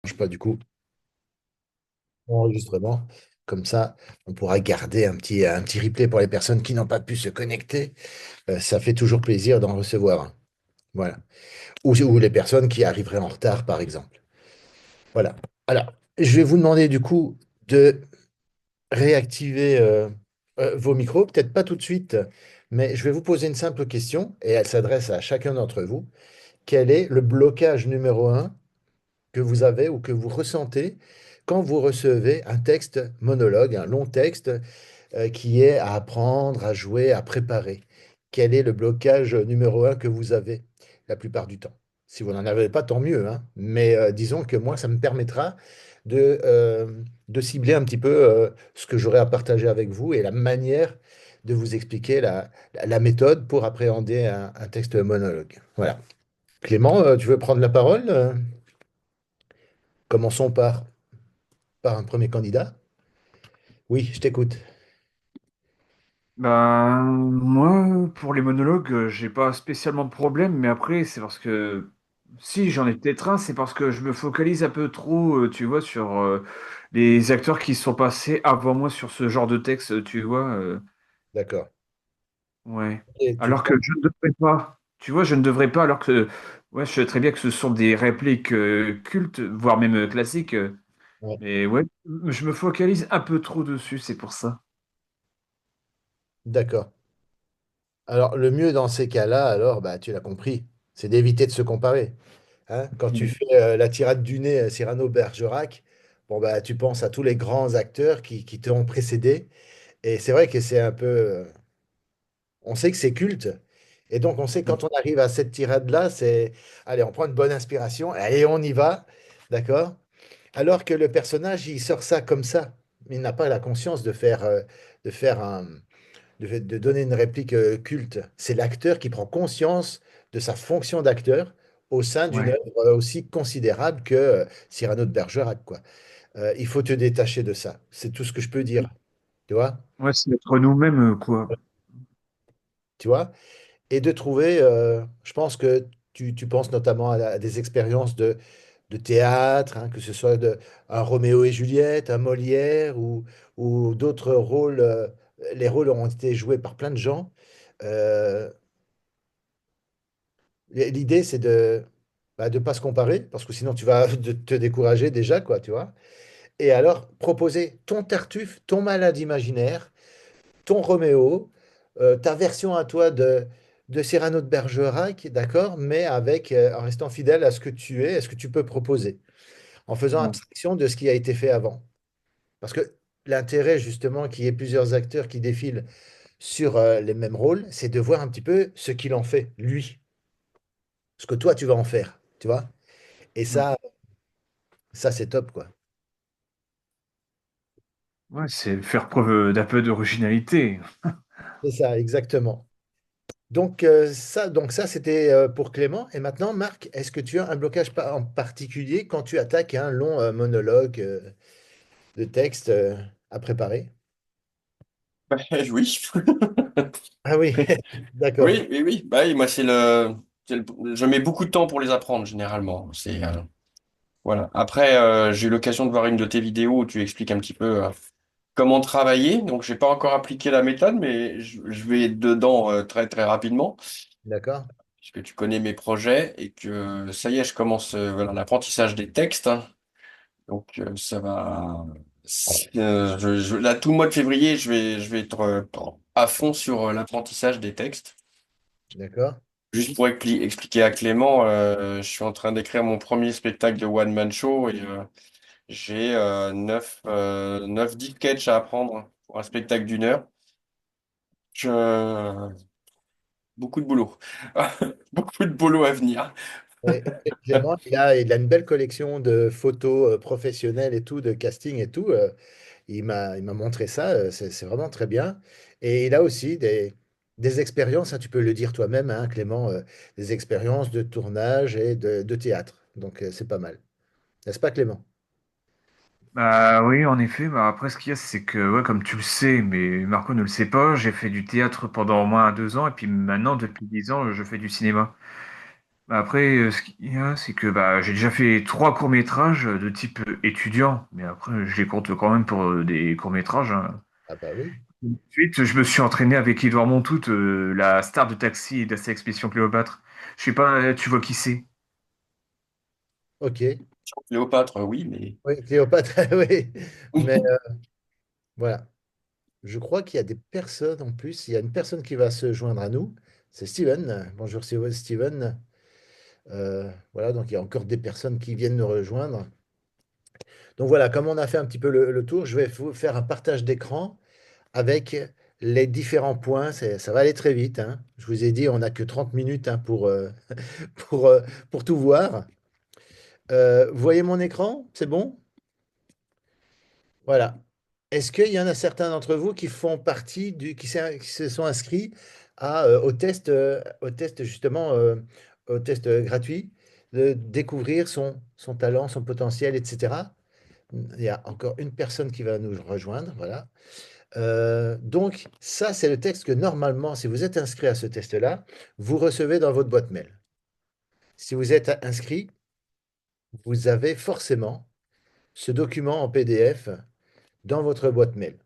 dérange pas du coup l'enregistrement. Comme ça, on pourra garder un petit replay pour les personnes qui n'ont pas pu se connecter. Ça fait toujours plaisir d'en recevoir un. Voilà. Ou les personnes qui arriveraient en retard, par exemple. Voilà. Alors, je vais vous demander du coup de réactiver vos micros. Peut-être pas tout de suite, mais je vais vous poser une simple question et elle s'adresse à chacun d'entre vous. Quel est le blocage numéro un que vous avez ou que vous ressentez quand vous recevez un texte monologue, un long texte qui est à apprendre, à jouer, à préparer? Quel est le blocage numéro un que vous avez la plupart du temps? Si vous n'en avez pas, tant mieux, hein. Mais disons que moi, ça me permettra de cibler un petit peu ce que j'aurai à partager avec vous et la manière de vous expliquer la méthode pour appréhender un texte monologue. Voilà. Clément, tu veux prendre la parole? Commençons par un premier candidat. Oui, je t'écoute. Ben, moi, pour les monologues, j'ai pas spécialement de problème, mais après, c'est parce que si j'en ai peut-être un, c'est parce que je me focalise un peu trop, tu vois, sur les acteurs qui sont passés avant moi sur ce genre de texte, tu vois. D'accord. Ouais. Et tu Alors que prends. je ne devrais pas, tu vois, je ne devrais pas, alors que, ouais, je sais très bien que ce sont des répliques cultes, voire même classiques, Ouais, mais ouais, je me focalise un peu trop dessus, c'est pour ça. d'accord. Alors, le mieux dans ces cas-là, alors, bah, tu l'as compris, c'est d'éviter de se comparer. Hein. Quand tu Mm. fais la tirade du nez Cyrano Bergerac, bon, bah, tu penses à tous les grands acteurs qui t'ont précédé. Et c'est vrai que c'est un peu. On sait que c'est culte. Et donc, on sait que Mm. quand on arrive à cette tirade-là, c'est. Allez, on prend une bonne inspiration, allez, on y va. D'accord? Alors que le personnage, il sort ça comme ça. Il n'a pas la conscience de faire de donner une réplique culte. C'est l'acteur qui prend conscience de sa fonction d'acteur au sein d'une Ouais. œuvre aussi considérable que Cyrano de Bergerac, quoi. Il faut te détacher de ça. C'est tout ce que je peux dire. Tu vois? Ouais, c'est être nous-mêmes, quoi. Tu vois? Et de trouver, je pense que tu penses notamment à des expériences de théâtre, hein, que ce soit un Roméo et Juliette, un Molière ou d'autres rôles. Les rôles ont été joués par plein de gens. Euh, L'idée, c'est de ne pas se comparer, parce que sinon tu vas te décourager déjà, quoi, tu vois. Et alors, proposer ton Tartuffe, ton malade imaginaire, ton Roméo, ta version à toi de Cyrano de Bergerac, d'accord, mais avec, en restant fidèle à ce que tu es, à ce que tu peux proposer, en faisant Ouais. abstraction de ce qui a été fait avant. Parce que l'intérêt, justement, qu'il y ait plusieurs acteurs qui défilent sur les mêmes rôles, c'est de voir un petit peu ce qu'il en fait, lui, ce que toi, tu vas en faire, tu vois. Et Mm. ça c'est top, quoi. Ouais, c'est faire preuve d'un peu d'originalité. C'est ça, exactement. Donc ça c'était pour Clément. Et maintenant, Marc, est-ce que tu as un blocage en particulier quand tu attaques un long monologue de texte à préparer? Oui. Ah oui, d'accord, Oui, oui, oui. Bah oui, moi, je mets beaucoup de temps pour les apprendre, généralement. Voilà. Après, j'ai eu l'occasion de voir une de tes vidéos où tu expliques un petit peu comment travailler. Donc, j'ai pas encore appliqué la méthode, mais je vais dedans très, très rapidement, d'accord. puisque tu connais mes projets et que ça y est, je commence voilà, l'apprentissage des textes, hein. Donc, ça va. Là, tout le mois de février, je vais être à fond sur l'apprentissage des textes. D'accord. Juste pour expliquer à Clément, je suis en train d'écrire mon premier spectacle de one-man show et j'ai 10 sketchs à apprendre pour un spectacle d'une heure. Je- Beaucoup de boulot. Beaucoup de boulot à venir. Et Clément, il a une belle collection de photos professionnelles et tout, de casting et tout. Il m'a montré ça, c'est vraiment très bien. Et il a aussi des expériences, hein, tu peux le dire toi-même, hein, Clément, des expériences de tournage et de théâtre. Donc c'est pas mal. N'est-ce pas, Clément? Bah oui, en effet. Bah après, ce qu'il y a, c'est que, ouais, comme tu le sais, mais Marco ne le sait pas, j'ai fait du théâtre pendant au moins 2 ans, et puis maintenant, depuis 10 ans, je fais du cinéma. Bah, après, ce qu'il y a, c'est que bah, j'ai déjà fait trois courts-métrages de type étudiant, mais après, je les compte quand même pour des courts-métrages, hein. Ah bah oui, Ensuite, je me suis entraîné avec Édouard Montout, la star de Taxi et d'Astérix Cléopâtre. Je sais pas, tu vois qui c'est? ok. Cléopâtre, oui, mais Oui, Cléopâtre, oui. Mais voilà. Je crois qu'il y a des personnes en plus. Il y a une personne qui va se joindre à nous. C'est Steven. Bonjour Steven. Voilà, donc il y a encore des personnes qui viennent nous rejoindre. Donc voilà, comme on a fait un petit peu le tour, je vais vous faire un partage d'écran avec les différents points. Ça va aller très vite, hein. Je vous ai dit, on n'a que 30 minutes, hein, pour, euh, pour tout voir. Vous voyez mon écran? C'est bon? Voilà. Est-ce qu'il y en a certains d'entre vous qui font partie qui se sont inscrits au test justement, au test gratuit, de découvrir son talent, son potentiel, etc. Il y a encore une personne qui va nous rejoindre, voilà. Donc, ça, c'est le texte que normalement, si vous êtes inscrit à ce test-là, vous recevez dans votre boîte mail. Si vous êtes inscrit, vous avez forcément ce document en PDF dans votre boîte mail.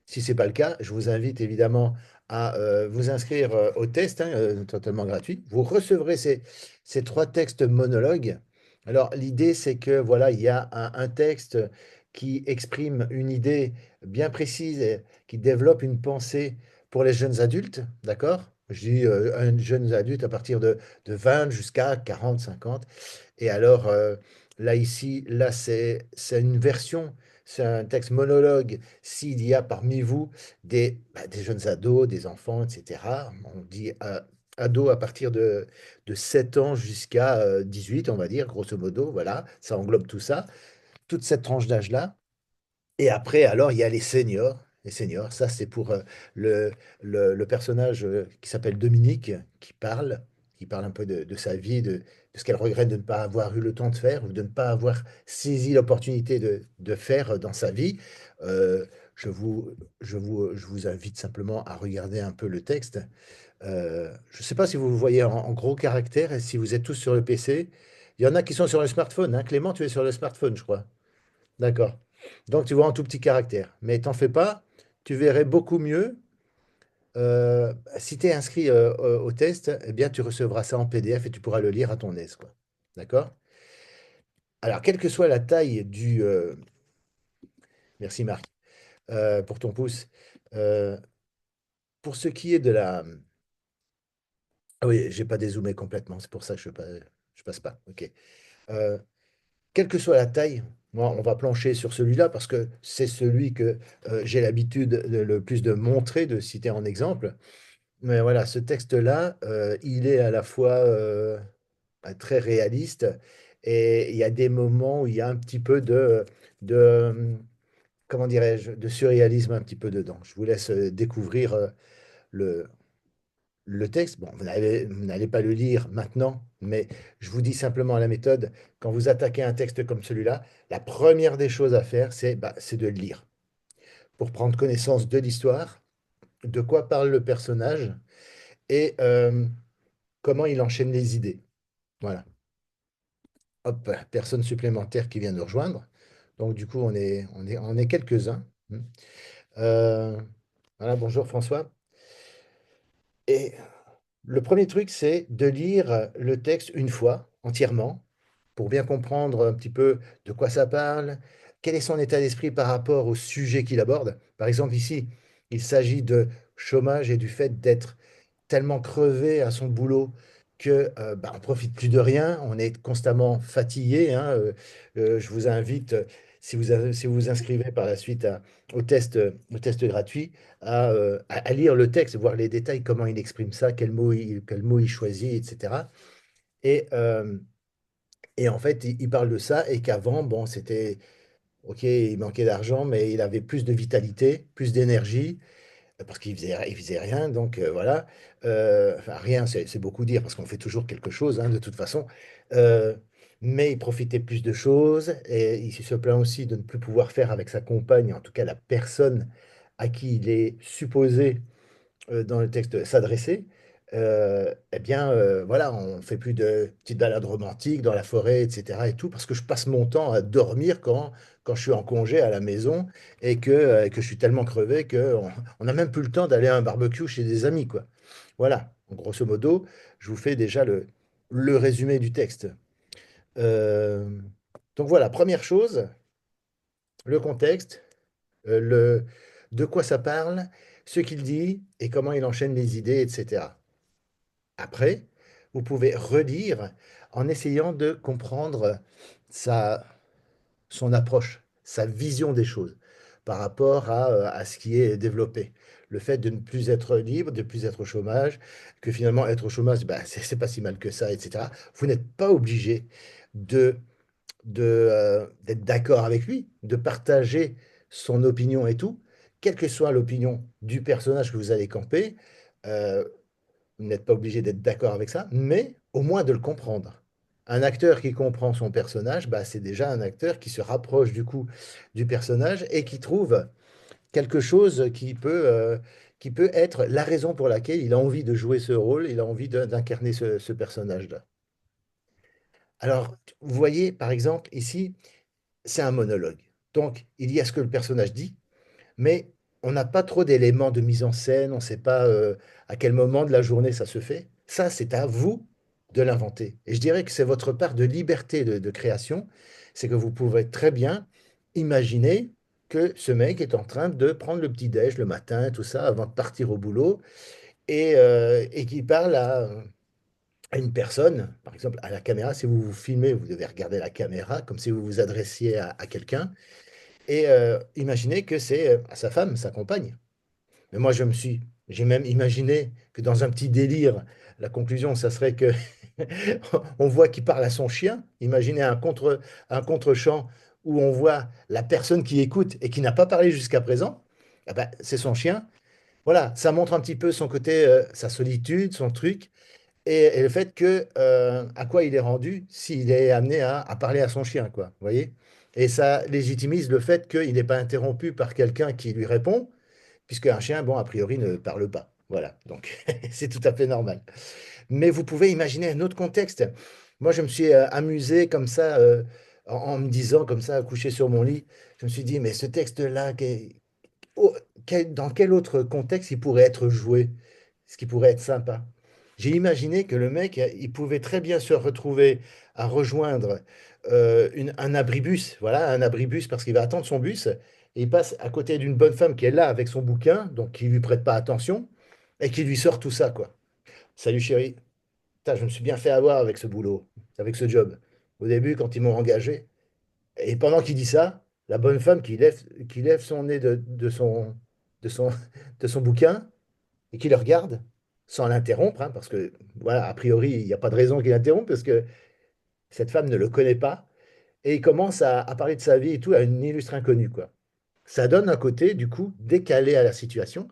Si ce n'est pas le cas, je vous invite évidemment à vous inscrire au test, hein, totalement gratuit. Vous recevrez ces trois textes monologues. Alors, l'idée, c'est que voilà, il y a un texte qui exprime une idée bien précise, et qui développe une pensée pour les jeunes adultes, d'accord? Je dis un jeune adulte à partir de 20 jusqu'à 40, 50. Et alors, là, ici, là, c'est une version, c'est un texte monologue. S'il y a parmi vous des jeunes ados, des enfants, etc., on dit ados à partir de 7 ans jusqu'à 18, on va dire, grosso modo, voilà, ça englobe tout ça, toute cette tranche d'âge-là. Et après, alors, il y a les seniors. Les seniors, ça, c'est pour le, le personnage qui s'appelle Dominique, qui parle un peu de sa vie, de ce qu'elle regrette de ne pas avoir eu le temps de faire ou de ne pas avoir saisi l'opportunité de faire dans sa vie. Euh, je vous invite simplement à regarder un peu le texte. Je ne sais pas si vous le voyez en gros caractères et si vous êtes tous sur le PC. Il y en a qui sont sur le smartphone, hein. Clément, tu es sur le smartphone, je crois. D'accord. Donc tu vois en tout petit caractère. Mais t'en fais pas, tu verrais beaucoup mieux. Si tu es inscrit au test, eh bien tu recevras ça en PDF et tu pourras le lire à ton aise, quoi. D'accord? Alors, quelle que soit la taille Merci Marc, pour ton pouce. Euh, pour ce qui est de la. Ah oui, j'ai pas dézoomé complètement, c'est pour ça que je passe pas. Ok. Euh, quelle que soit la taille, moi, on va plancher sur celui-là parce que c'est celui que j'ai l'habitude le plus de montrer, de citer en exemple. Mais voilà, ce texte-là, il est à la fois très réaliste et il y a des moments où il y a un petit peu de comment dirais-je, de surréalisme un petit peu dedans. Je vous laisse découvrir le, le texte. Bon, vous n'allez pas le lire maintenant, mais je vous dis simplement la méthode. Quand vous attaquez un texte comme celui-là, la première des choses à faire, c'est de le lire pour prendre connaissance de l'histoire, de quoi parle le personnage et comment il enchaîne les idées. Voilà. Hop, personne supplémentaire qui vient nous rejoindre. Donc, du coup, on est quelques-uns. Euh, voilà, bonjour François. Et le premier truc, c'est de lire le texte une fois, entièrement, pour bien comprendre un petit peu de quoi ça parle, quel est son état d'esprit par rapport au sujet qu'il aborde. Par exemple, ici, il s'agit de chômage et du fait d'être tellement crevé à son boulot que on profite plus de rien, on est constamment fatigué, hein. Je vous invite, si vous vous inscrivez par la suite au test gratuit, à lire le texte, voir les détails, comment il exprime ça, quel mot il choisit, etc. Et, euh, et en fait, il parle de ça et qu'avant, bon, c'était, ok, il manquait d'argent, mais il avait plus de vitalité, plus d'énergie parce il faisait rien, donc voilà. Enfin, rien, c'est beaucoup dire, parce qu'on fait toujours quelque chose, hein, de toute façon. Euh, mais il profitait plus de choses, et il se plaint aussi de ne plus pouvoir faire avec sa compagne, en tout cas la personne à qui il est supposé, dans le texte, s'adresser. eh bien, voilà, on fait plus de petites balades romantiques dans la forêt, etc. et tout, parce que je passe mon temps à dormir quand je suis en congé à la maison et que je suis tellement crevé qu'on on n'a même plus le temps d'aller à un barbecue chez des amis, quoi. Voilà, en grosso modo, je vous fais déjà le résumé du texte. Euh, donc voilà, première chose, le contexte, de quoi ça parle, ce qu'il dit et comment il enchaîne les idées, etc. Après, vous pouvez relire en essayant de comprendre sa, son approche, sa vision des choses par rapport à ce qui est développé. Le fait de ne plus être libre, de ne plus être au chômage, que finalement être au chômage, bah, c'est pas si mal que ça, etc. Vous n'êtes pas obligé de, d'être d'accord avec lui, de partager son opinion et tout, quelle que soit l'opinion du personnage que vous allez camper. euh, vous n'êtes pas obligé d'être d'accord avec ça, mais au moins de le comprendre. Un acteur qui comprend son personnage, bah, c'est déjà un acteur qui se rapproche du coup du personnage et qui trouve quelque chose qui peut être la raison pour laquelle il a envie de jouer ce rôle, il a envie d'incarner ce personnage-là. Alors, vous voyez, par exemple, ici, c'est un monologue. Donc, il y a ce que le personnage dit, mais on n'a pas trop d'éléments de mise en scène, on ne sait pas à quel moment de la journée ça se fait. Ça, c'est à vous de l'inventer. Et je dirais que c'est votre part de liberté de création, c'est que vous pouvez très bien imaginer que ce mec est en train de prendre le petit-déj le matin, tout ça, avant de partir au boulot, et qu'il parle à une personne, par exemple à la caméra. Si vous vous filmez, vous devez regarder la caméra comme si vous vous adressiez à quelqu'un, et imaginez que c'est sa femme, sa compagne. Mais moi, j'ai même imaginé que dans un petit délire, la conclusion, ça serait que on voit qu'il parle à son chien. Imaginez un contre-champ où on voit la personne qui écoute et qui n'a pas parlé jusqu'à présent. Ah ben, c'est son chien. Voilà, ça montre un petit peu son côté, sa solitude, son truc, et le fait que à quoi il est rendu s'il est amené à parler à son chien, quoi. Vous voyez? Et ça légitimise le fait qu'il n'est pas interrompu par quelqu'un qui lui répond, puisque un chien, bon, a priori, ne parle pas. Voilà, donc c'est tout à fait normal. Mais vous pouvez imaginer un autre contexte. Moi, je me suis amusé comme ça, en me disant, comme ça, couché sur mon lit, je me suis dit, mais ce texte-là, oh, dans quel autre contexte il pourrait être joué? Ce qui pourrait être sympa. J'ai imaginé que le mec, il pouvait très bien se retrouver à rejoindre un abribus, voilà, un abribus parce qu'il va attendre son bus, et il passe à côté d'une bonne femme qui est là avec son bouquin, donc qui lui prête pas attention, et qui lui sort tout ça, quoi. Salut chérie. Putain, je me suis bien fait avoir avec ce boulot, avec ce job. Au début, quand ils m'ont engagé, et pendant qu'il dit ça, la bonne femme qui lève son nez de son, de son bouquin et qui le regarde sans l'interrompre, hein, parce que, voilà, a priori, il n'y a pas de raison qu'il l'interrompe, parce que cette femme ne le connaît pas, et il commence à parler de sa vie et tout à une illustre inconnue, quoi. Ça donne un côté, du coup, décalé à la situation,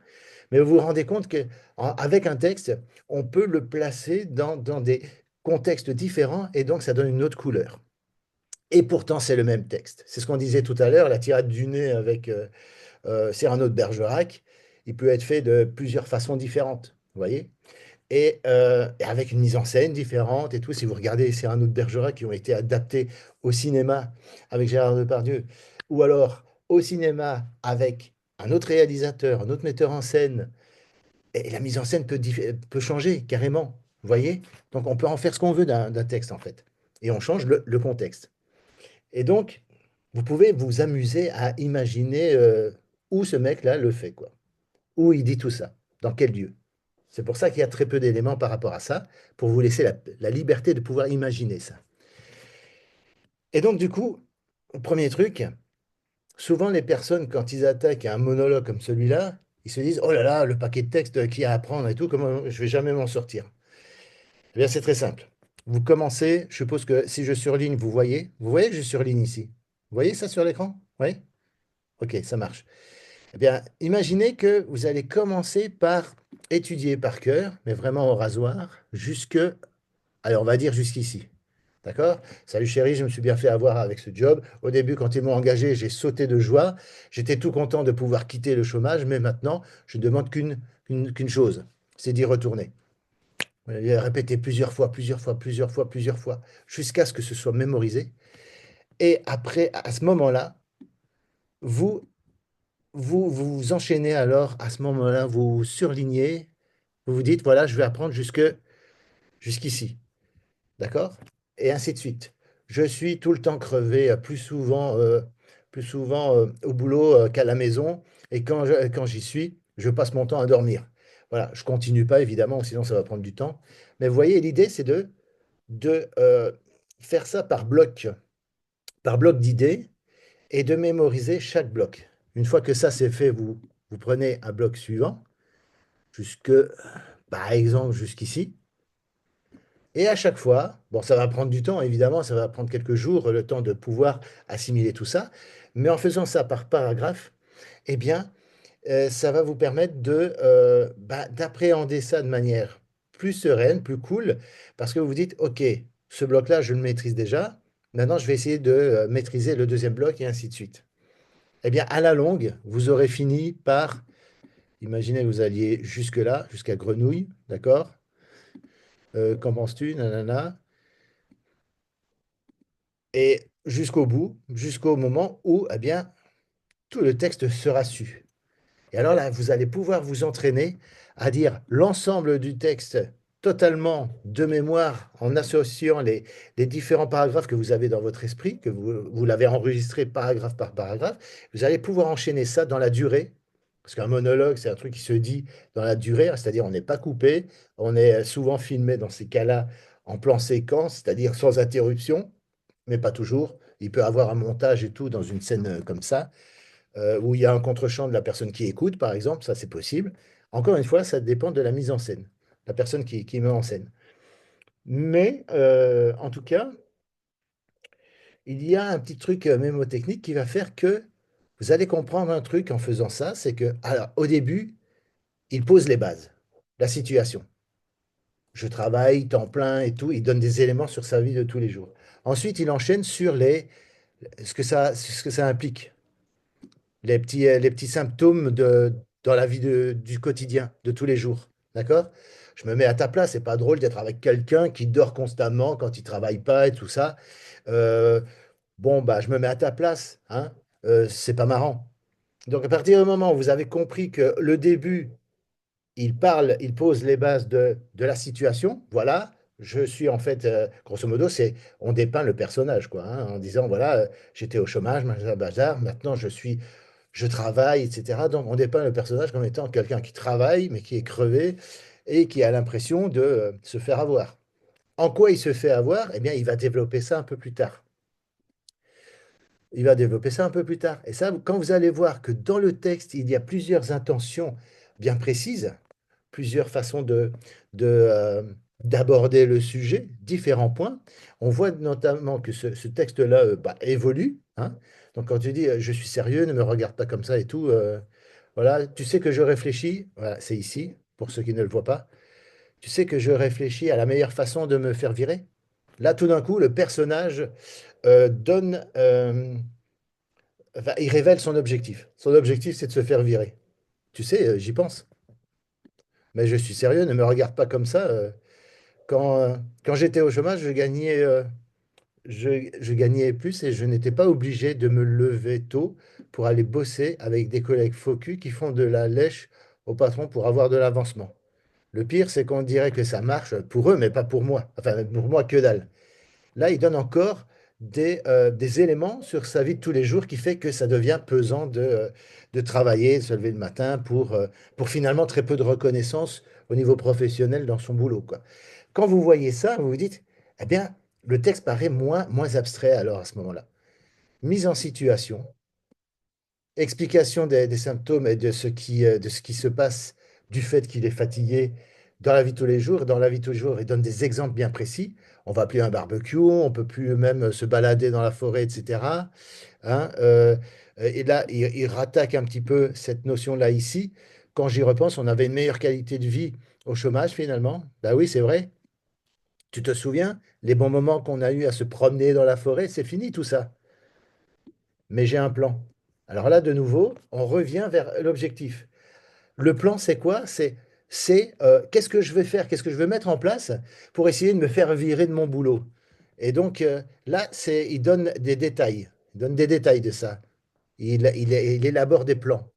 mais vous vous rendez compte qu'avec un texte, on peut le placer dans des contextes différents, et donc ça donne une autre couleur. Et pourtant, c'est le même texte. C'est ce qu'on disait tout à l'heure, la tirade du nez avec Cyrano de Bergerac, il peut être fait de plusieurs façons différentes, vous voyez? Et avec une mise en scène différente et tout. Si vous regardez Cyrano de Bergerac qui ont été adaptés au cinéma avec Gérard Depardieu, ou alors au cinéma avec un autre réalisateur, un autre metteur en scène, et la mise en scène peut changer carrément, vous voyez? Donc on peut en faire ce qu'on veut d'un texte en fait. Et on change le contexte. Et donc, vous pouvez vous amuser à imaginer où ce mec-là le fait, quoi. Où il dit tout ça, dans quel lieu. C'est pour ça qu'il y a très peu d'éléments par rapport à ça, pour vous laisser la liberté de pouvoir imaginer ça. Et donc, du coup, premier truc, souvent les personnes, quand ils attaquent un monologue comme celui-là, ils se disent, oh là là, le paquet de textes qu'il y a à apprendre et tout, comment je vais jamais m'en sortir. Eh bien, c'est très simple. Vous commencez, je suppose que si je surligne, vous voyez que je surligne ici. Vous voyez ça sur l'écran? Oui? Ok, ça marche. Eh bien, imaginez que vous allez commencer par étudier par cœur, mais vraiment au rasoir, allez, on va dire jusqu'ici. D'accord? Salut chérie, je me suis bien fait avoir avec ce job. Au début, quand ils m'ont engagé, j'ai sauté de joie. J'étais tout content de pouvoir quitter le chômage, mais maintenant, je ne demande qu'une chose, c'est d'y retourner. Et répéter plusieurs fois, plusieurs fois, plusieurs fois, plusieurs fois, jusqu'à ce que ce soit mémorisé. Et après, à ce moment-là, vous, vous enchaînez alors, à ce moment-là, vous surlignez, vous vous dites, voilà, je vais apprendre jusqu'ici. D'accord? Et ainsi de suite. Je suis tout le temps crevé, plus souvent au boulot qu'à la maison. Et quand j'y suis, je passe mon temps à dormir. Voilà, je continue pas, évidemment, sinon ça va prendre du temps. Mais vous voyez, l'idée, c'est de faire ça par bloc d'idées et de mémoriser chaque bloc. Une fois que ça c'est fait, vous prenez un bloc suivant, jusque, par exemple, jusqu'ici. Et à chaque fois, bon, ça va prendre du temps, évidemment, ça va prendre quelques jours, le temps de pouvoir assimiler tout ça, mais en faisant ça par paragraphe, eh bien, ça va vous permettre d'appréhender ça de manière plus sereine, plus cool, parce que vous vous dites, OK, ce bloc-là, je le maîtrise déjà, maintenant je vais essayer de maîtriser le deuxième bloc et ainsi de suite. Eh bien, à la longue, vous aurez fini par, imaginez, vous alliez jusque-là, jusqu'à Grenouille, d'accord? Qu'en penses-tu, nanana? Et jusqu'au bout, jusqu'au moment où, eh bien, tout le texte sera su. Et alors là, vous allez pouvoir vous entraîner à dire l'ensemble du texte totalement de mémoire en associant les différents paragraphes que vous avez dans votre esprit, que vous l'avez enregistré paragraphe par paragraphe. Vous allez pouvoir enchaîner ça dans la durée. Parce qu'un monologue, c'est un truc qui se dit dans la durée, hein, c'est-à-dire on n'est pas coupé, on est souvent filmé dans ces cas-là en plan séquence, c'est-à-dire sans interruption, mais pas toujours. Il peut avoir un montage et tout dans une scène comme ça, où il y a un contre-champ de la personne qui écoute, par exemple, ça c'est possible. Encore une fois, ça dépend de la mise en scène, la personne qui met en scène. Mais en tout cas, il y a un petit truc mémotechnique qui va faire que vous allez comprendre un truc en faisant ça, c'est que, alors, au début, il pose les bases, la situation. Je travaille, temps plein et tout, il donne des éléments sur sa vie de tous les jours. Ensuite, il enchaîne sur ce que ça implique. Les petits symptômes dans la vie du quotidien, de tous les jours. D'accord? Je me mets à ta place, c'est pas drôle d'être avec quelqu'un qui dort constamment quand il travaille pas et tout ça. Euh, bon, bah, je me mets à ta place, hein? C'est pas marrant. Donc, à partir du moment où vous avez compris que le début, il parle, il pose les bases de la situation. Voilà, je suis en fait, grosso modo, on dépeint le personnage, quoi, hein, en disant, voilà, j'étais au chômage, machin, bazar, maintenant je travaille, etc. Donc, on dépeint le personnage comme étant quelqu'un qui travaille, mais qui est crevé et qui a l'impression de se faire avoir. En quoi il se fait avoir? Eh bien, il va développer ça un peu plus tard. Il va développer ça un peu plus tard. Et ça, quand vous allez voir que dans le texte, il y a plusieurs intentions bien précises, plusieurs façons d'aborder le sujet, différents points, on voit notamment que ce texte-là évolue, hein. Donc quand tu dis je suis sérieux, ne me regarde pas comme ça et tout, voilà, tu sais que je réfléchis, voilà, c'est ici, pour ceux qui ne le voient pas, tu sais que je réfléchis à la meilleure façon de me faire virer. Là, tout d'un coup, le personnage donne, enfin, il révèle son objectif. Son objectif, c'est de se faire virer. Tu sais, j'y pense. Mais je suis sérieux, ne me regarde pas comme ça. Quand j'étais au chômage, je gagnais plus et je n'étais pas obligé de me lever tôt pour aller bosser avec des collègues focus qui font de la lèche au patron pour avoir de l'avancement. Le pire, c'est qu'on dirait que ça marche pour eux, mais pas pour moi. Enfin, pour moi, que dalle. Là, il donne encore des éléments sur sa vie de tous les jours qui fait que ça devient pesant de travailler, de se lever le matin pour finalement très peu de reconnaissance au niveau professionnel dans son boulot, quoi. Quand vous voyez ça, vous vous dites, eh bien, le texte paraît moins abstrait alors à ce moment-là. Mise en situation, explication des symptômes et de ce qui se passe du fait qu'il est fatigué dans la vie de tous les jours. Dans la vie de tous les jours, il donne des exemples bien précis. On va plus à un barbecue, on peut plus même se balader dans la forêt, etc. Hein, et là, il rattaque un petit peu cette notion-là ici. Quand j'y repense, on avait une meilleure qualité de vie au chômage finalement. Bah oui, c'est vrai. Tu te souviens, les bons moments qu'on a eu à se promener dans la forêt, c'est fini tout ça. Mais j'ai un plan. Alors là, de nouveau, on revient vers l'objectif. Le plan, c'est quoi? c'est qu'est-ce que je vais faire, qu'est-ce que je vais mettre en place pour essayer de me faire virer de mon boulot. Et donc là, il donne des détails. Il donne des détails de ça. Il élabore des plans.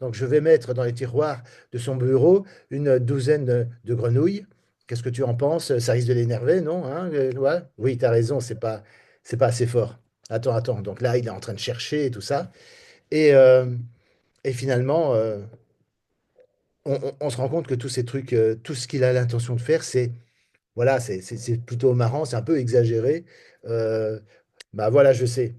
Donc, je vais mettre dans les tiroirs de son bureau une douzaine de grenouilles. Qu'est-ce que tu en penses? Ça risque de l'énerver, non? Hein ouais. Oui, tu as raison, c'est pas assez fort. Attends, attends. Donc là, il est en train de chercher et tout ça. Et, euh, et finalement, on se rend compte que tous ces trucs, tout ce qu'il a l'intention de faire, voilà, c'est plutôt marrant, c'est un peu exagéré. Euh, Bah voilà, je sais.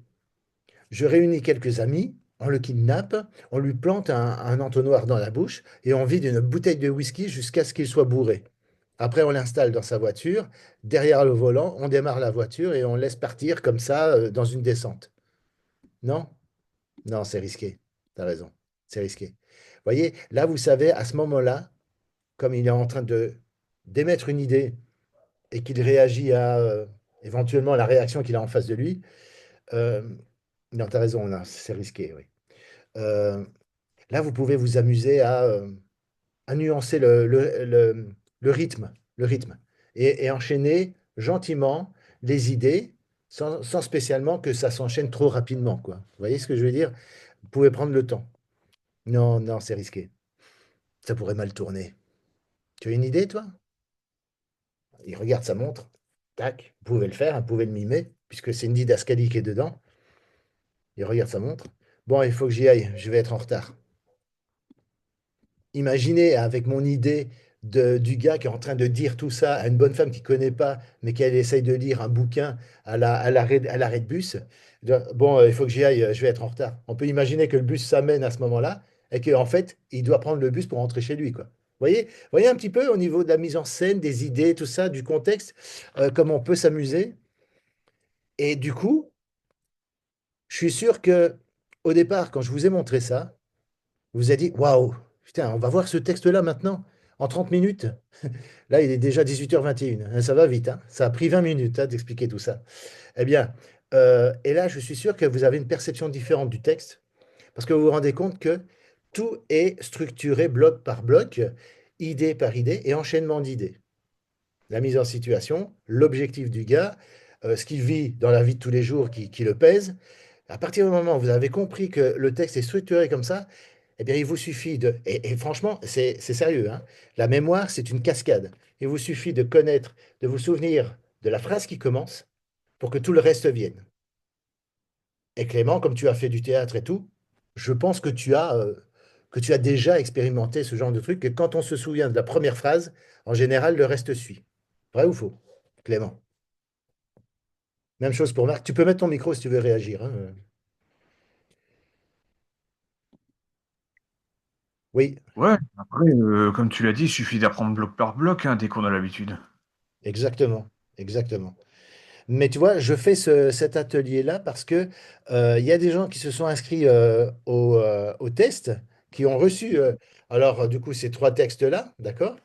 Je réunis quelques amis, on le kidnappe, on lui plante un entonnoir dans la bouche et on vide une bouteille de whisky jusqu'à ce qu'il soit bourré. Après, on l'installe dans sa voiture, derrière le volant, on démarre la voiture et on laisse partir comme ça dans une descente. Non? Non, c'est risqué. T'as raison. C'est risqué. Vous voyez, là, vous savez, à ce moment-là, comme il est en train de d'émettre une idée et qu'il réagit à éventuellement la réaction qu'il a en face de lui, euh, non, t'as raison, non, c'est risqué, oui. Euh, Là, vous pouvez vous amuser à nuancer le rythme, le rythme et enchaîner gentiment les idées sans spécialement que ça s'enchaîne trop rapidement, quoi. Vous voyez ce que je veux dire? Vous pouvez prendre le temps. Non, non, c'est risqué. Ça pourrait mal tourner. Tu as une idée, toi? Il regarde sa montre. Tac, vous pouvez le faire, vous pouvez le mimer, puisque c'est une didascalie qui est dedans. Il regarde sa montre. Bon, il faut que j'y aille, je vais être en retard. Imaginez avec mon idée du gars qui est en train de dire tout ça à une bonne femme qu'il ne connaît pas, mais qu'elle essaye de lire un bouquin à l'arrêt de bus. Bon, il faut que j'y aille, je vais être en retard. On peut imaginer que le bus s'amène à ce moment-là et qu'en fait, il doit prendre le bus pour rentrer chez lui, quoi. Voyez un petit peu au niveau de la mise en scène, des idées, tout ça, du contexte, comment on peut s'amuser. Et du coup, je suis sûr que au départ, quand je vous ai montré ça, vous vous avez dit, waouh, putain, on va voir ce texte-là maintenant, en 30 minutes. Là, il est déjà 18h21. Hein, ça va vite, hein. Ça a pris 20 minutes hein, d'expliquer tout ça. Eh bien, et là, je suis sûr que vous avez une perception différente du texte, parce que vous vous rendez compte que tout est structuré bloc par bloc, idée par idée et enchaînement d'idées. La mise en situation, l'objectif du gars, ce qu'il vit dans la vie de tous les jours qui le pèse. À partir du moment où vous avez compris que le texte est structuré comme ça, eh bien, il vous suffit de... Et franchement, c'est sérieux, hein. La mémoire, c'est une cascade. Il vous suffit de connaître, de vous souvenir de la phrase qui commence pour que tout le reste vienne. Et Clément, comme tu as fait du théâtre et tout, je pense que tu as déjà expérimenté ce genre de truc, que quand on se souvient de la première phrase, en général, le reste suit. Vrai ou faux, Clément? Même chose pour Marc. Tu peux mettre ton micro si tu veux réagir, hein. Oui, Ouais, après, comme tu l'as dit, il suffit d'apprendre bloc par bloc, hein, dès qu'on a l'habitude. exactement. Exactement. Mais tu vois, je fais cet atelier-là parce que il y a des gens qui se sont inscrits au test, qui ont reçu, du coup, ces trois textes-là, d'accord,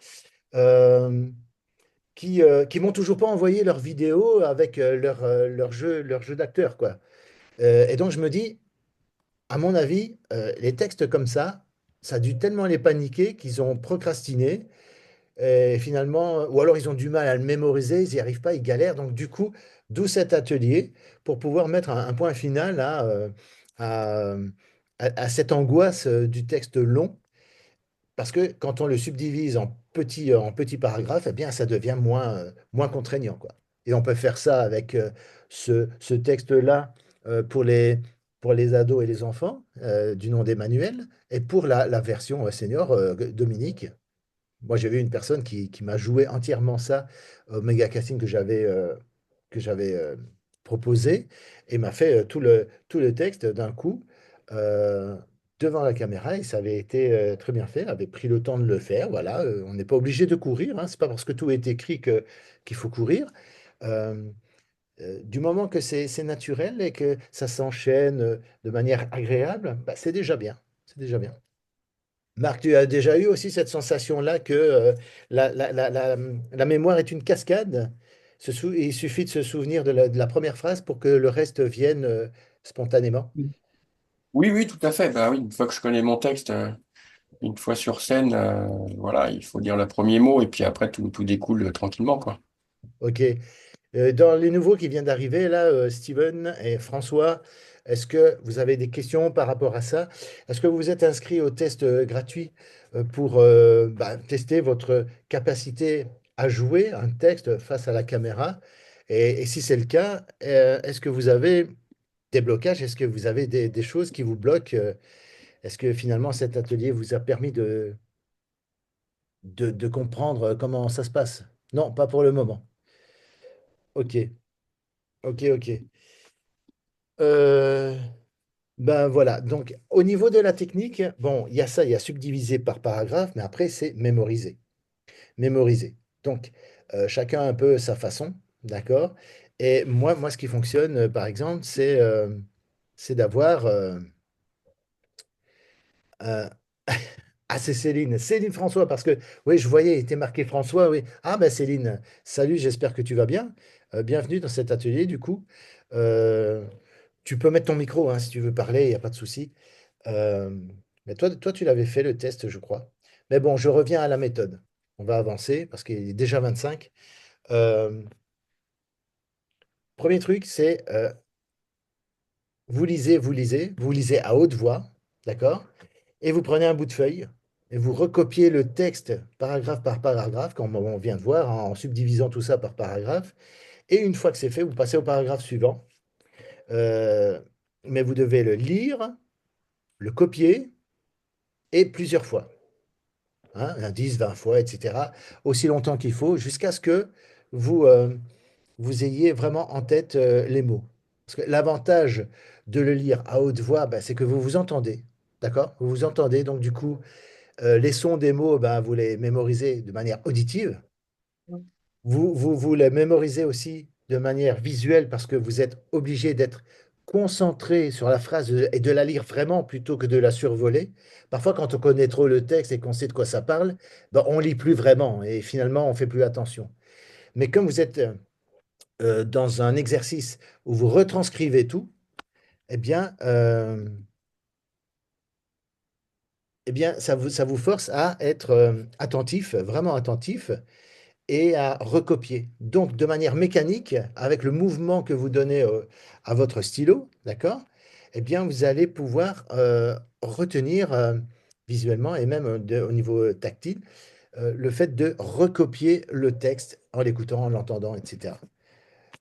euh, qui m'ont toujours pas envoyé leur vidéo avec leur jeu d'acteur, quoi. Et donc, je me dis, à mon avis, les textes comme ça a dû tellement les paniquer qu'ils ont procrastiné. Et finalement, ou alors ils ont du mal à le mémoriser, ils n'y arrivent pas, ils galèrent. Donc du coup, d'où cet atelier pour pouvoir mettre un point final à, à cette angoisse du texte long. Parce que quand on le subdivise en petits paragraphes, eh bien, ça devient moins contraignant, quoi. Et on peut faire ça avec ce texte-là pour les ados et les enfants, du nom d'Emmanuel, et pour la version senior, Dominique. Moi, j'ai vu une personne qui m'a joué entièrement ça au méga casting que j'avais proposé et m'a fait tout le texte d'un coup euh, devant la caméra et ça avait été très bien fait, avait pris le temps de le faire. Voilà, on n'est pas obligé de courir, hein, c'est pas parce que tout est écrit qu'il faut courir. Euh, du moment que c'est naturel et que ça s'enchaîne de manière agréable, bah, c'est déjà bien. C'est déjà bien. Marc, tu as déjà eu aussi cette sensation-là que la mémoire est une cascade. Il suffit de se souvenir de la première phrase pour que le reste vienne spontanément. Oui, oui, tout à fait. Bah oui, une fois que je connais mon texte, Une fois sur scène, voilà, il faut dire le premier mot et puis après tout découle tranquillement, quoi. Ok. Dans les nouveaux qui viennent d'arriver, là, Steven et François, est-ce que vous avez des questions par rapport à ça? Est-ce que vous vous êtes inscrit au test gratuit pour tester votre capacité à jouer un texte face à la caméra? Et si c'est le cas, est-ce que vous avez des blocages? Est-ce que vous avez des choses qui vous bloquent? Est-ce que finalement cet atelier vous a permis de comprendre comment ça se passe? Non, pas pour le moment. Ok, ok, ok. Euh, Ben voilà, donc au niveau de la technique, bon, il y a ça, il y a subdivisé par paragraphe, mais après c'est mémorisé. Mémoriser. Donc chacun un peu sa façon, d'accord? Et moi, ce qui fonctionne, par exemple, c'est d'avoir un- Ah, c'est Céline. Céline François, parce que oui, je voyais, il était marqué François, oui. Ah ben Céline, salut, j'espère que tu vas bien. Bienvenue dans cet atelier, du coup. Euh, Tu peux mettre ton micro hein, si tu veux parler, il n'y a pas de souci. Euh, mais toi, tu l'avais fait le test, je crois. Mais bon, je reviens à la méthode. On va avancer parce qu'il est déjà 25. Euh, Premier truc, c'est vous lisez à haute voix, d'accord? Et vous prenez un bout de feuille et vous recopiez le texte paragraphe par paragraphe, comme on vient de voir, hein, en subdivisant tout ça par paragraphe. Et une fois que c'est fait, vous passez au paragraphe suivant. Euh, mais vous devez le lire, le copier et plusieurs fois. Hein, 10, 20 fois, etc. Aussi longtemps qu'il faut, jusqu'à ce que vous, vous ayez vraiment en tête les mots. Parce que l'avantage de le lire à haute voix, bah, c'est que vous vous entendez. D'accord? Vous vous entendez, donc du coup, les sons des mots, bah, vous les mémorisez de manière auditive. Vous les mémorisez aussi de manière visuelle parce que vous êtes obligé d'être concentré sur la phrase et de la lire vraiment plutôt que de la survoler. Parfois, quand on connaît trop le texte et qu'on sait de quoi ça parle, ben, on lit plus vraiment et finalement, on fait plus attention. Mais comme vous êtes dans un exercice où vous retranscrivez tout, eh bien, euh, ça vous force à être attentif, vraiment attentif, et à recopier. Donc, de manière mécanique, avec le mouvement que vous donnez à votre stylo, d'accord? Eh bien, vous allez pouvoir retenir visuellement et même au niveau tactile le fait de recopier le texte en l'écoutant, en l'entendant, etc.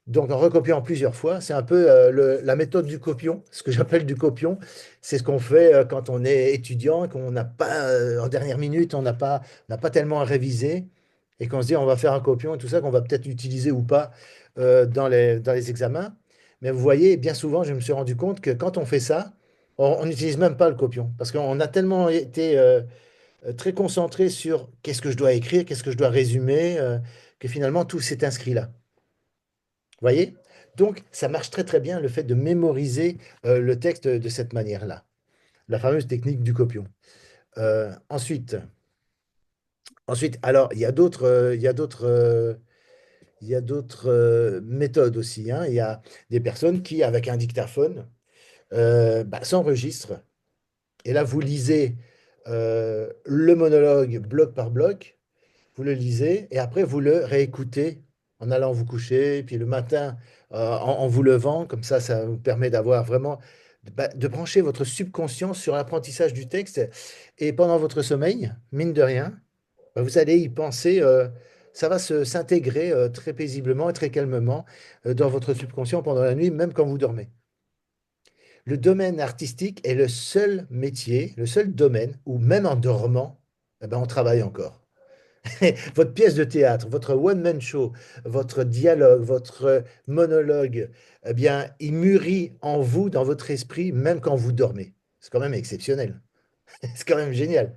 Donc, en recopiant plusieurs fois, c'est un peu la méthode du copion, ce que j'appelle du copion. C'est ce qu'on fait quand on est étudiant, qu'on n'a pas, en dernière minute, on n'a pas tellement à réviser et qu'on se dit on va faire un copion et tout ça, qu'on va peut-être utiliser ou pas dans les examens. Mais vous voyez, bien souvent, je me suis rendu compte que quand on fait ça, on n'utilise même pas le copion parce qu'on a tellement été très concentré sur qu'est-ce que je dois écrire, qu'est-ce que je dois résumer, que finalement tout s'est inscrit là voyez? Donc, ça marche très très bien le fait de mémoriser le texte de cette manière-là, la fameuse technique du copion. Ensuite, alors, il y a d'autres méthodes aussi, hein. Il y a des personnes qui, avec un dictaphone, s'enregistrent. Et là, vous lisez le monologue bloc par bloc, vous le lisez et après vous le réécoutez en allant vous coucher, puis le matin en vous levant, comme ça vous permet d'avoir vraiment de brancher votre subconscient sur l'apprentissage du texte et pendant votre sommeil, mine de rien, vous allez y penser, ça va s'intégrer très paisiblement et très calmement dans votre subconscient pendant la nuit, même quand vous dormez. Le domaine artistique est le seul métier, le seul domaine où même en dormant, eh ben, on travaille encore. Votre pièce de théâtre, votre one-man show, votre dialogue, votre monologue, eh bien, il mûrit en vous, dans votre esprit, même quand vous dormez. C'est quand même exceptionnel. C'est quand même génial.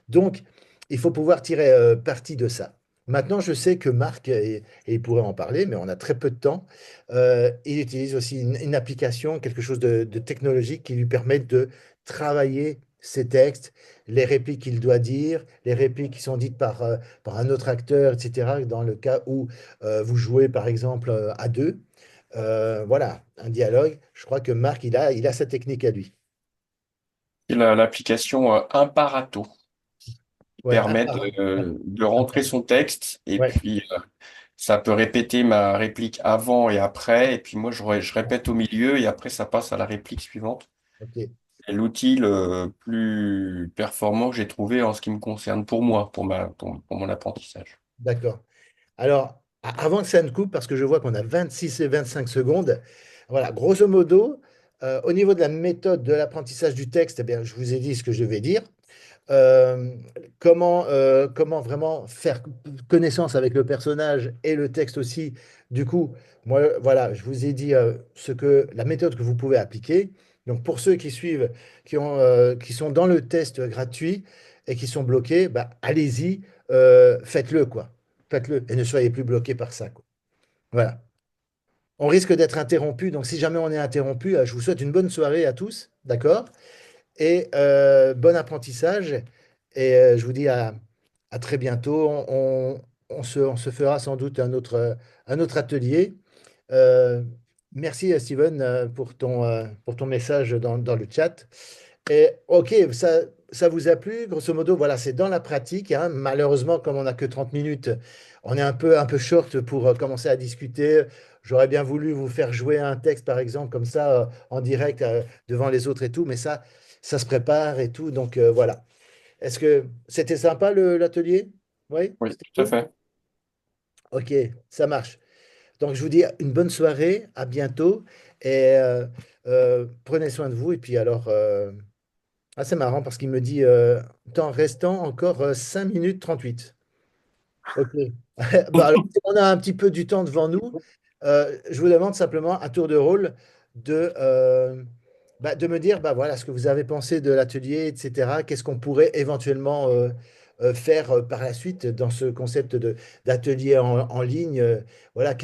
Donc, il faut pouvoir tirer parti de ça. Maintenant, je sais que Marc, et il pourrait en parler, mais on a très peu de temps, il utilise aussi une application, quelque chose de technologique qui lui permet de travailler ses textes, les répliques qu'il doit dire, les répliques qui sont dites par un autre acteur, etc., dans le cas où vous jouez, par exemple, à deux. Voilà, un dialogue. Je crois que Marc, il a sa technique à lui. Et l'application Imparato. Ouais, permet ouais, de rentrer son texte et ouais, puis ça peut répéter ma réplique avant et après et puis moi je répète au milieu et après ça passe à la réplique suivante. ok, C'est l'outil le plus performant que j'ai trouvé en ce qui me concerne pour moi, pour mon apprentissage. d'accord. Alors, avant que ça ne coupe, parce que je vois qu'on a 26 et 25 secondes, voilà, grosso modo, au niveau de la méthode de l'apprentissage du texte, eh bien, je vous ai dit ce que je vais dire. Euh, comment vraiment faire connaissance avec le personnage et le texte aussi. Du coup, moi, voilà, je vous ai dit la méthode que vous pouvez appliquer. Donc, pour ceux qui suivent, qui sont dans le test gratuit et qui sont bloqués, bah, allez-y, faites-le, quoi. Faites-le et ne soyez plus bloqués par ça, quoi. Voilà. On risque d'être interrompu, donc si jamais on est interrompu, je vous souhaite une bonne soirée à tous, d'accord? Et bon apprentissage. Et je vous dis à très bientôt. On se fera sans doute un autre atelier. Euh, merci Steven pour ton message dans le chat. Et ok, ça vous a plu? Grosso modo, voilà, c'est dans la pratique, hein. Malheureusement, comme on n'a que 30 minutes, on est un peu short pour commencer à discuter. J'aurais bien voulu vous faire jouer un texte, par exemple, comme ça, en direct, devant les autres et tout, mais ça se prépare et tout. Donc voilà. Est-ce que c'était sympa l'atelier? Oui, Oui, c'était tout à cool? fait. Ok, ça marche. Donc je vous dis une bonne soirée, à bientôt et prenez soin de vous. Et puis alors. Ah, c'est marrant parce qu'il me dit temps restant encore 5 minutes 38. Ok. Bah, alors, si on a un petit peu du temps devant nous, je vous demande simplement un tour de rôle de me dire bah, voilà, ce que vous avez pensé de l'atelier, etc. Qu'est-ce qu'on pourrait éventuellement faire par la suite dans ce concept d'atelier en ligne. Voilà,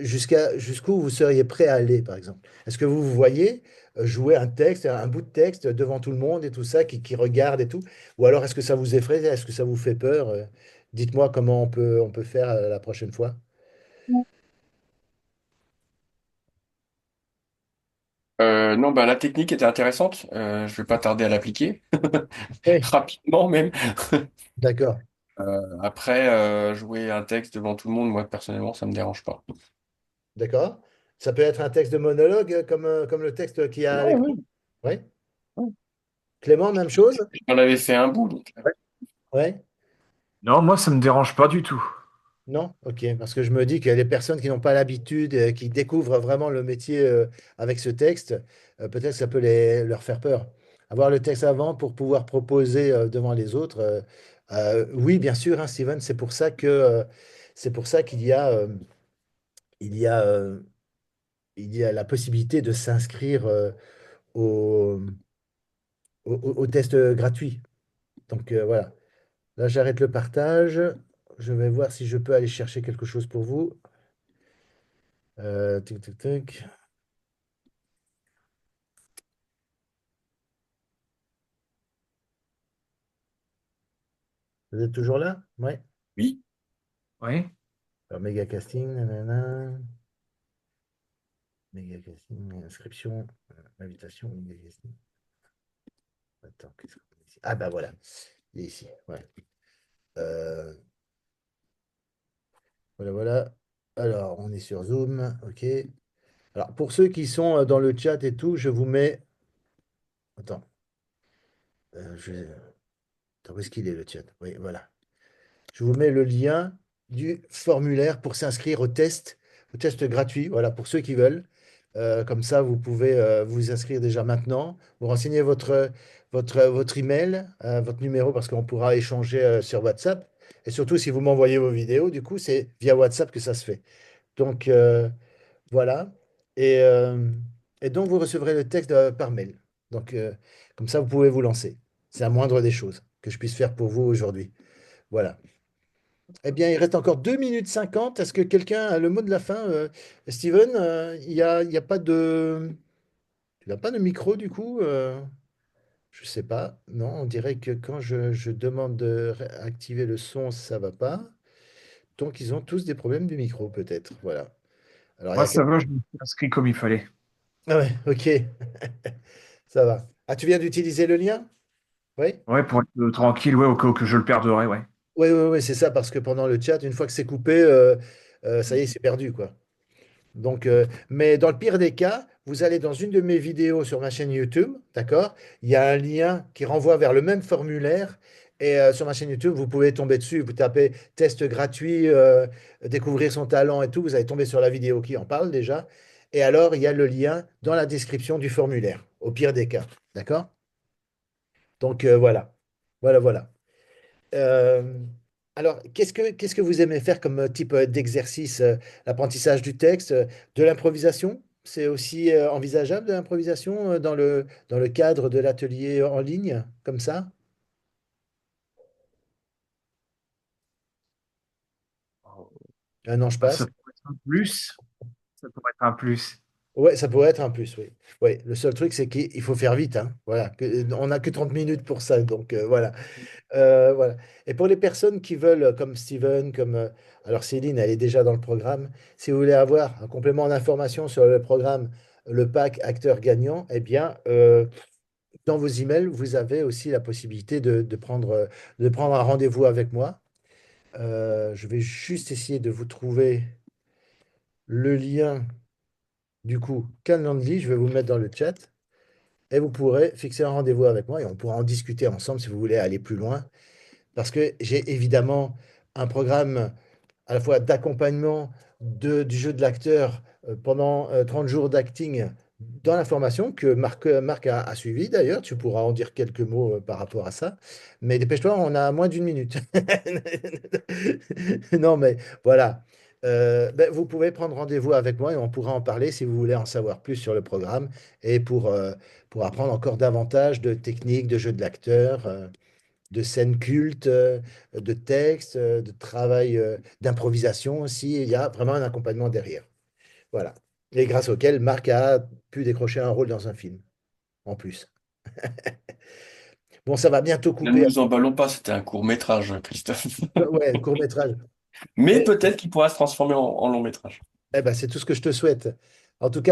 jusqu'où vous seriez prêt à aller, par exemple? Est-ce que vous voyez jouer un texte, un bout de texte devant tout le monde et tout ça, qui regarde et tout? Ou alors est-ce que ça vous effraie? Est-ce que ça vous fait peur? Dites-moi comment on peut faire la prochaine fois. Non, bah, la technique était intéressante. Je vais pas tarder à l'appliquer Oui, rapidement même. d'accord, Après, jouer un texte devant tout le monde, moi personnellement, ça me dérange pas. d'accord. Ça peut être un texte de monologue comme le texte qu'il y a à Ouais, l'écran. ouais, Oui. ouais. Clément, même chose? J'en avais fait un bout, donc. Oui. Non, moi, ça me dérange pas du tout. Non? Ok, parce que je me dis que les personnes qui n'ont pas l'habitude, qui découvrent vraiment le métier avec ce texte, peut-être que ça peut leur faire peur. Avoir le texte avant pour pouvoir proposer devant les autres. Oui, bien sûr, hein, Steven, c'est pour ça il y a, il y a la possibilité de s'inscrire au, au test gratuit. Donc voilà. Là, j'arrête le partage. Je vais voir si je peux aller chercher quelque chose pour vous. Tic, tic, tic. Vous êtes toujours là? Ouais. Oui. Oui. Alors, méga casting, nanana. Méga casting, inscription, invitation, méga casting. Attends, qu'est-ce qu'on a ici? Ah, bah voilà. Il est ici. Ouais. Euh, voilà, voilà. Alors, on est sur Zoom. OK. Alors, pour ceux qui sont dans le chat et tout, je vous mets. Attends. Euh, je... Attends, où est-ce qu'il est le chat? Oui, voilà. Je vous mets le lien du formulaire pour s'inscrire au test gratuit, voilà, pour ceux qui veulent. Comme ça, vous pouvez vous inscrire déjà maintenant. Vous renseignez votre email, votre numéro, parce qu'on pourra échanger sur WhatsApp. Et surtout, si vous m'envoyez vos vidéos, du coup, c'est via WhatsApp que ça se fait. Donc, voilà. Et, euh, et donc, vous recevrez le texte par mail. Donc, comme ça, vous pouvez vous lancer. C'est la moindre des choses que je puisse faire pour vous aujourd'hui. Voilà. Eh bien, il reste encore 2 minutes 50. Est-ce que quelqu'un a le mot de la fin? Steven, il y a pas de... Tu n'as pas de micro du coup? Je sais pas. Non, on dirait que quand je demande de activer le son, ça va pas. Donc, ils ont tous des problèmes du micro, peut-être. Voilà. Alors, il y Moi, a ça quelqu'un... va, je me suis inscrit comme il fallait. Ah ouais, ok. Ça va. Ah, tu viens d'utiliser le lien? Oui? Ouais, pour être tranquille, ouais, au cas où que je le perdrais, ouais. Oui, oui, oui, c'est ça, parce que pendant le chat, une fois que c'est coupé, ça y est, c'est perdu, quoi. Donc, mais dans le pire des cas, vous allez dans une de mes vidéos sur ma chaîne YouTube, d'accord? Il y a un lien qui renvoie vers le même formulaire. Et sur ma chaîne YouTube, vous pouvez tomber dessus. Vous tapez test gratuit, découvrir son talent et tout. Vous allez tomber sur la vidéo qui en parle déjà. Et alors, il y a le lien dans la description du formulaire, au pire des cas. D'accord? Donc, voilà. Voilà, voilà. Euh, alors, qu'est-ce que vous aimez faire comme type d'exercice? L'apprentissage du texte, de l'improvisation? C'est aussi envisageable de l'improvisation dans le cadre de l'atelier en ligne, comme ça? Un an, je Ah, ça passe. pourrait être un plus. Ça pourrait être un plus. Ouais, ça pourrait être un plus, oui. Oui, le seul truc, c'est qu'il faut faire vite, hein. Voilà, on n'a que 30 minutes pour ça, donc voilà. Voilà. Et pour les personnes qui veulent, comme Steven, alors Céline, elle est déjà dans le programme. Si vous voulez avoir un complément d'information sur le programme, le pack acteur gagnant, eh bien, dans vos emails, vous avez aussi la possibilité de prendre un rendez-vous avec moi. Je vais juste essayer de vous trouver le lien du coup Calendly. Je vais vous le mettre dans le chat et vous pourrez fixer un rendez-vous avec moi et on pourra en discuter ensemble si vous voulez aller plus loin. Parce que j'ai évidemment un programme à la fois d'accompagnement du jeu de l'acteur pendant 30 jours d'acting dans la formation que Marc a suivi d'ailleurs. Tu pourras en dire quelques mots par rapport à ça. Mais dépêche-toi, on a moins d'une minute. Non, mais voilà. Ben, vous pouvez prendre rendez-vous avec moi et on pourra en parler si vous voulez en savoir plus sur le programme et pour apprendre encore davantage de techniques de jeu de l'acteur. De scènes cultes, de textes, de travail, d'improvisation aussi. Il y a vraiment un accompagnement derrière. Voilà. Et grâce auquel Marc a pu décrocher un rôle dans un film, en plus. Bon, ça va bientôt Ne couper. nous emballons pas, c'était un court-métrage, Christophe. Ouais, court-métrage. Mais Mais peut-être qu'il pourra se transformer en long-métrage. eh ben, c'est tout ce que je te souhaite. En tout cas,